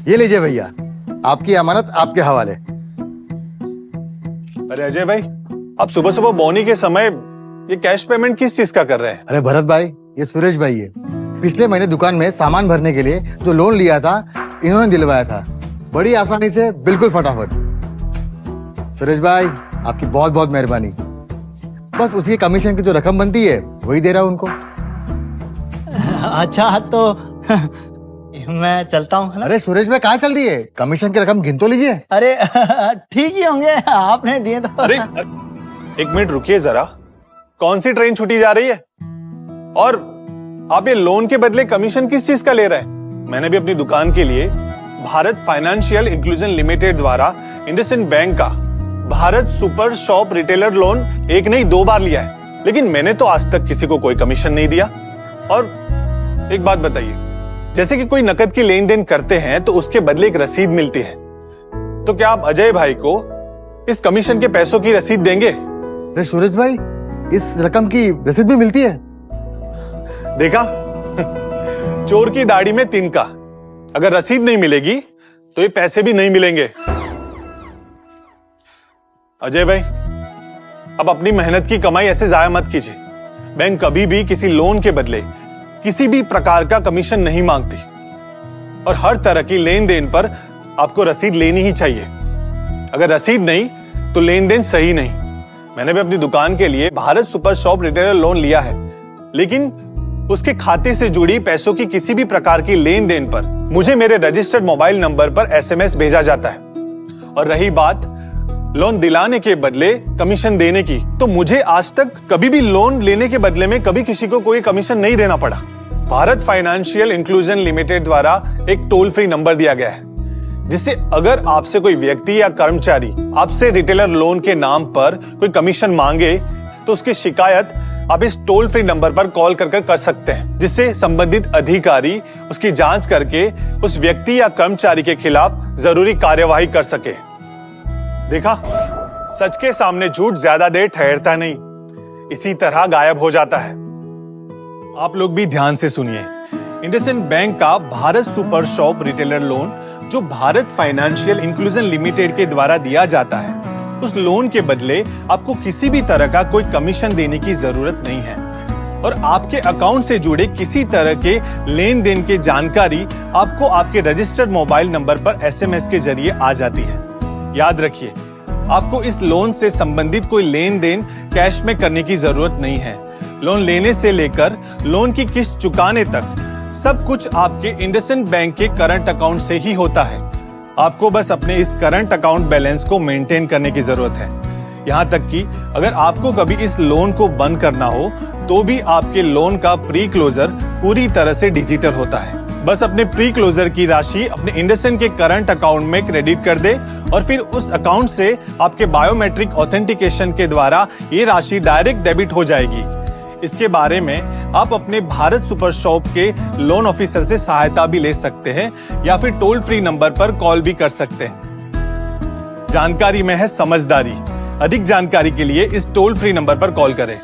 ये लीजिए भैया, आपकी अमानत आपके हवाले। अरे अजय भाई, आप सुबह सुबह बोनी के समय ये कैश पेमेंट किस चीज का कर रहे हैं? अरे भरत भाई, ये सुरेश भाई है। पिछले महीने दुकान में सामान भरने के लिए जो लोन लिया था, इन्होंने दिलवाया था, बड़ी आसानी से, बिल्कुल फटाफट। सुरेश भाई, आपकी बहुत बहुत मेहरबानी। बस उसकी कमीशन की जो रकम बनती है वही दे रहा हूं उनको। अच्छा तो मैं चलता हूँ। अरे सुरेश भाई, कहाँ चल दिए? कमीशन की रकम गिन तो लीजिए। अरे ठीक ही होंगे, आपने दिए तो। अरे एक मिनट रुकिए जरा, कौन सी ट्रेन छूटी जा रही है? और आप ये लोन के बदले कमीशन किस चीज का ले रहे हैं? मैंने भी अपनी दुकान के लिए भारत फाइनेंशियल इंक्लूजन लिमिटेड द्वारा इंडसइंड बैंक का Bharat super shop retailer loan एक नहीं 2 बार लिया है, लेकिन मैंने तो आज तक किसी को कोई कमीशन नहीं दिया। और एक बात बताइए, जैसे कि कोई नकद की लेन देन करते हैं तो उसके बदले एक रसीद मिलती है, तो क्या आप अजय भाई को इस कमीशन के पैसों की रसीद देंगे? अरे सुरेश भाई, इस रकम की रसीद भी मिलती है। देखा, चोर की दाढ़ी में तिनका। अगर रसीद नहीं मिलेगी तो ये पैसे भी नहीं मिलेंगे। अजय भाई, अब अपनी मेहनत की कमाई ऐसे जाया मत कीजिए। बैंक कभी भी किसी लोन के बदले किसी भी प्रकार का कमीशन नहीं मांगती, और हर तरह की लेन देन पर आपको रसीद लेनी ही चाहिए। अगर रसीद नहीं तो लेन देन सही नहीं। मैंने भी अपनी दुकान के लिए Bharat super shop retailer loan लिया है, लेकिन उसके खाते से जुड़ी पैसों की किसी भी प्रकार की लेन देन पर मुझे मेरे रजिस्टर्ड मोबाइल नंबर पर एसएमएस भेजा जाता है। और रही बात लोन दिलाने के बदले कमीशन देने की, तो मुझे आज तक कभी भी लोन लेने के बदले में कभी किसी को कोई कमीशन नहीं देना पड़ा। भारत फाइनेंशियल इंक्लूजन लिमिटेड द्वारा एक टोल फ्री नंबर दिया गया है, जिससे अगर आपसे कोई व्यक्ति या कर्मचारी आपसे रिटेलर लोन के नाम पर कोई कमीशन मांगे तो उसकी शिकायत आप इस टोल फ्री नंबर पर कॉल कर सकते हैं, जिससे संबंधित अधिकारी उसकी जांच करके उस व्यक्ति या कर्मचारी के खिलाफ जरूरी कार्यवाही कर सके। देखा, सच के सामने झूठ ज्यादा देर ठहरता नहीं, इसी तरह गायब हो जाता है। आप लोग भी ध्यान से सुनिए। इंडसइंड बैंक का Bharat super shop retailer loan जो भारत फाइनेंशियल इंक्लूजन लिमिटेड के द्वारा दिया जाता है, उस लोन के बदले आपको किसी भी तरह का कोई कमीशन देने की जरूरत नहीं है, और आपके अकाउंट से जुड़े किसी तरह के लेन देन की जानकारी आपको आपके रजिस्टर्ड मोबाइल नंबर पर एसएमएस के जरिए आ जाती है। याद रखिए, आपको इस लोन से संबंधित कोई लेन देन कैश में करने की जरूरत नहीं है। लोन लेने से लेकर लोन की किस्त चुकाने तक सब कुछ आपके इंडसइंड बैंक के करंट अकाउंट से ही होता है। आपको बस अपने इस करंट अकाउंट बैलेंस को मेंटेन करने की जरूरत है। यहाँ तक कि अगर आपको कभी इस लोन को बंद करना हो तो भी आपके लोन का प्री क्लोजर पूरी तरह से डिजिटल होता है। बस अपने प्री क्लोजर की राशि अपने इंडसइंड के करंट अकाउंट में क्रेडिट कर दे, और फिर उस अकाउंट से आपके बायोमेट्रिक ऑथेंटिकेशन के द्वारा ये राशि डायरेक्ट डेबिट हो जाएगी। इसके बारे में आप अपने भारत सुपर शॉप के लोन ऑफिसर से सहायता भी ले सकते हैं, या फिर टोल फ्री नंबर पर कॉल भी कर सकते हैं। जानकारी में है समझदारी। अधिक जानकारी के लिए इस टोल फ्री नंबर पर कॉल करें।